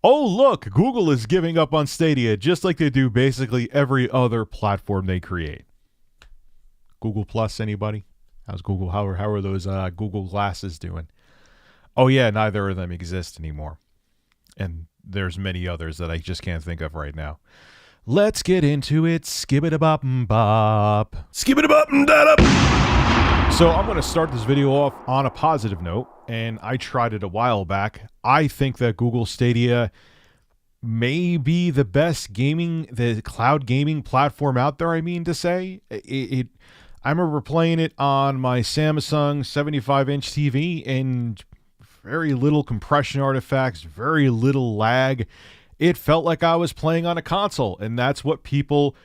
Oh, look, Google is giving up on Stadia just like they do basically every other platform they create. Google Plus, anybody? How's Google? How are those Google glasses doing? Oh yeah, neither of them exist anymore. And there's many others that I just can't think of right now. Let's get into it. Skibidi-bop bop. Skibidi-bop da. So I'm going to start this video off on a positive note, and I tried it a while back. I think that Google Stadia may be the best the cloud gaming platform out there. I mean to say, I remember playing it on my Samsung 75-inch TV, and very little compression artifacts, very little lag. It felt like I was playing on a console, and that's what people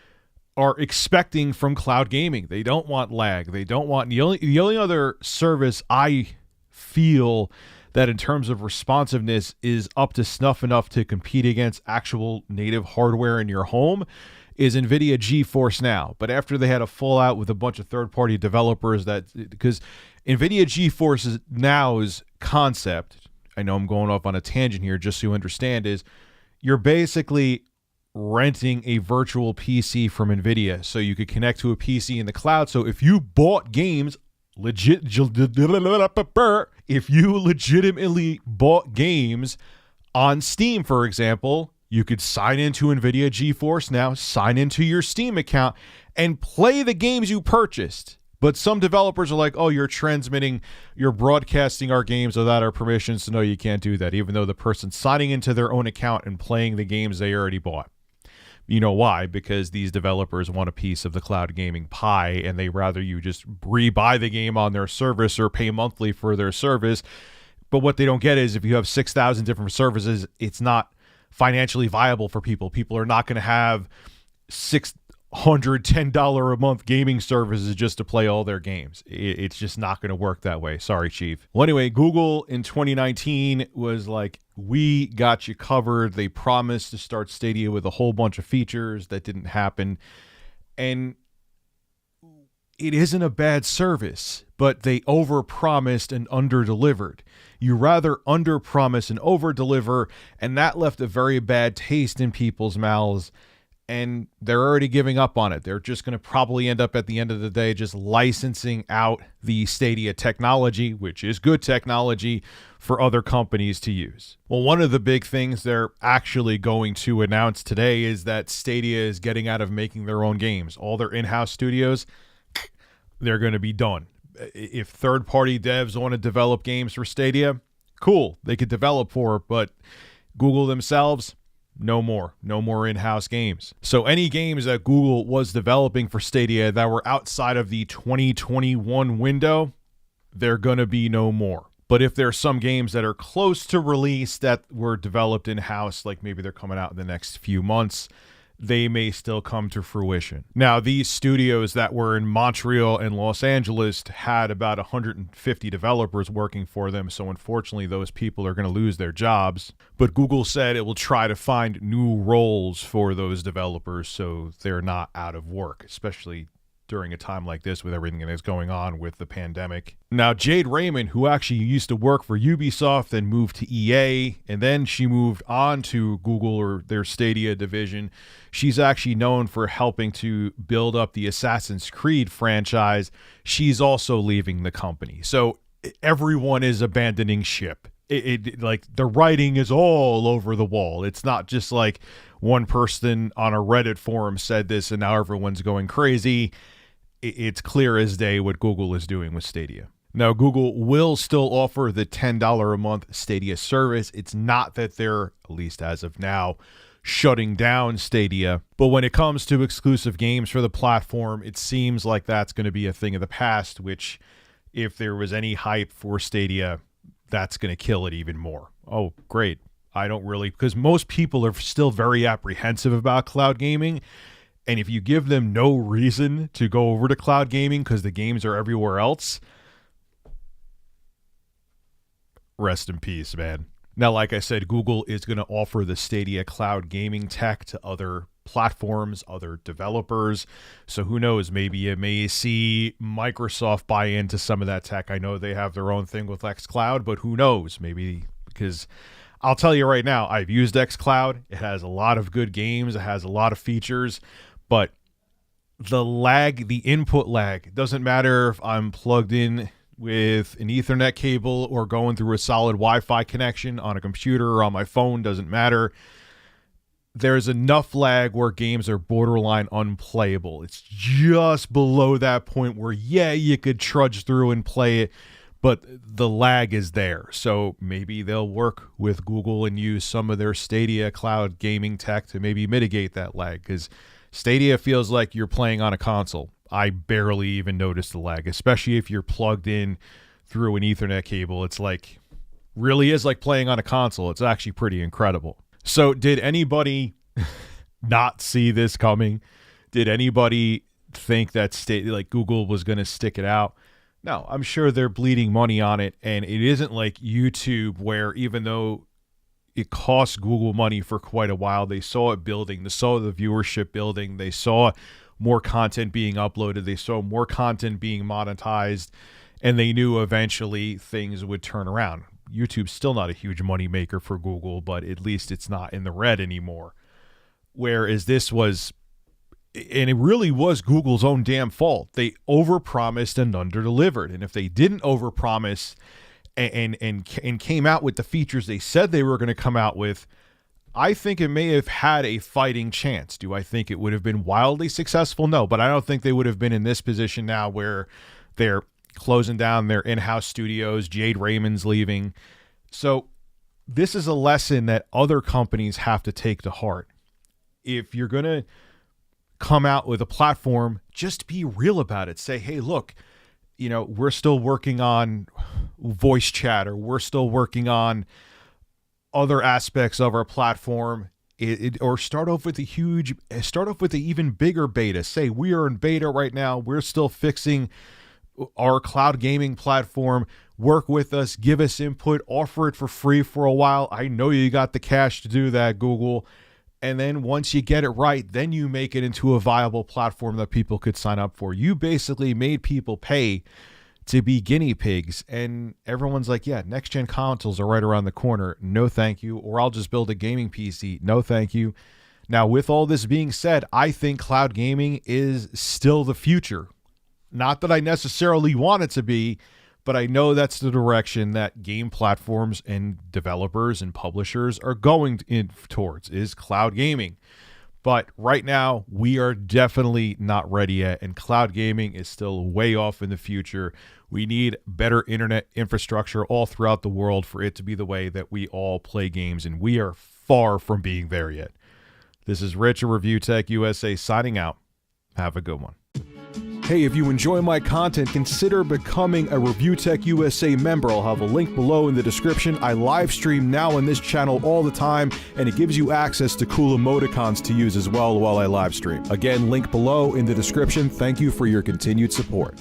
are expecting from cloud gaming. They don't want lag. They don't want the only other service I feel that in terms of responsiveness is up to snuff enough to compete against actual native hardware in your home is NVIDIA GeForce Now. But after they had a fallout with a bunch of third-party developers because NVIDIA GeForce Now's concept, I know I'm going off on a tangent here just so you understand, is you're basically renting a virtual PC from NVIDIA so you could connect to a PC in the cloud. So if you bought games, if you legitimately bought games on Steam, for example, you could sign into NVIDIA GeForce Now, sign into your Steam account, and play the games you purchased. But some developers are like, oh, you're broadcasting our games without our permission, so no, you can't do that, even though the person's signing into their own account and playing the games they already bought. You know why? Because these developers want a piece of the cloud gaming pie, and they rather you just rebuy the game on their service or pay monthly for their service. But what they don't get is if you have 6,000 different services, it's not financially viable for people. People are not going to have $610 a month gaming services just to play all their games. It's just not going to work that way. Sorry, Chief. Well, anyway, Google in 2019 was like, we got you covered. They promised to start Stadia with a whole bunch of features that didn't happen. And it isn't a bad service, but they overpromised and underdelivered. You rather underpromise and overdeliver, and that left a very bad taste in people's mouths. And they're already giving up on it. They're just going to probably end up at the end of the day just licensing out the Stadia technology, which is good technology, for other companies to use. Well, one of the big things they're actually going to announce today is that Stadia is getting out of making their own games. All their in-house studios, they're going to be done. If third-party devs want to develop games for Stadia, cool, they could develop for it, but Google themselves, no more in-house games. So any games that Google was developing for Stadia that were outside of the 2021 window, they're going to be no more. But if there's some games that are close to release that were developed in-house, like maybe they're coming out in the next few months, they may still come to fruition. Now, these studios that were in Montreal and Los Angeles had about 150 developers working for them, so unfortunately those people are going to lose their jobs. But Google said it will try to find new roles for those developers so they're not out of work, especially during a time like this with everything that's going on with the pandemic. Now, Jade Raymond, who actually used to work for Ubisoft and moved to EA, and then she moved on to Google or their Stadia division, she's actually known for helping to build up the Assassin's Creed franchise. She's also leaving the company. So everyone is abandoning ship. Like the writing is all over the wall. It's not just like one person on a Reddit forum said this and now everyone's going crazy. It's clear as day what Google is doing with Stadia. Now, Google will still offer the $10 a month Stadia service. It's not that they're, at least as of now, shutting down Stadia. But when it comes to exclusive games for the platform, it seems like that's going to be a thing of the past, which if there was any hype for Stadia, that's going to kill it even more. Oh, great. I don't really, because most people are still very apprehensive about cloud gaming. And if you give them no reason to go over to cloud gaming because the games are everywhere else, rest in peace, man. Now, like I said, Google is going to offer the Stadia cloud gaming tech to other platforms, other developers. So who knows, maybe you may see Microsoft buy into some of that tech. I know they have their own thing with xCloud, but who knows? Maybe because I'll tell you right now, I've used xCloud. It has a lot of good games. It has a lot of features, but the lag, the input lag, doesn't matter if I'm plugged in with an Ethernet cable or going through a solid Wi-Fi connection on a computer or on my phone, doesn't matter. There's enough lag where games are borderline unplayable. It's just below that point where, yeah, you could trudge through and play it, but the lag is there. So maybe they'll work with Google and use some of their Stadia cloud gaming tech to maybe mitigate that lag, because Stadia feels like you're playing on a console. I barely even notice the lag, especially if you're plugged in through an Ethernet cable. It's like, really is like playing on a console. It's actually pretty incredible. So did anybody not see this coming? Did anybody think that like Google was going to stick it out? No, I'm sure they're bleeding money on it. And it isn't like YouTube, where even though it cost Google money for quite a while, they saw it building, they saw the viewership building, they saw more content being uploaded, they saw more content being monetized, and they knew eventually things would turn around. YouTube's still not a huge money maker for Google, but at least it's not in the red anymore. Whereas this was, and it really was Google's own damn fault. They overpromised and underdelivered. And if they didn't overpromise and came out with the features they said they were going to come out with, I think it may have had a fighting chance. Do I think it would have been wildly successful? No, but I don't think they would have been in this position now where they're closing down their in-house studios. Jade Raymond's leaving. So this is a lesson that other companies have to take to heart. If you're going to come out with a platform, just be real about it. Say, hey, look, you know, we're still working on voice chat, or we're still working on other aspects of our platform. Or start off with the even bigger beta. Say, we are in beta right now. We're still fixing our cloud gaming platform. Work with us, give us input, offer it for free for a while. I know you got the cash to do that, Google. And then once you get it right, then you make it into a viable platform that people could sign up for. You basically made people pay to be guinea pigs. And everyone's like, yeah, next gen consoles are right around the corner. No, thank you. Or I'll just build a gaming PC. No, thank you. Now, with all this being said, I think cloud gaming is still the future. Not that I necessarily want it to be, but I know that's the direction that game platforms and developers and publishers are going towards, is cloud gaming. But right now, we are definitely not ready yet, and cloud gaming is still way off in the future. We need better internet infrastructure all throughout the world for it to be the way that we all play games, and we are far from being there yet. This is Rich of Review Tech USA signing out. Have a good one. Hey, if you enjoy my content, consider becoming a Review Tech USA member. I'll have a link below in the description. I live stream now on this channel all the time, and it gives you access to cool emoticons to use as well while I live stream. Again, link below in the description. Thank you for your continued support.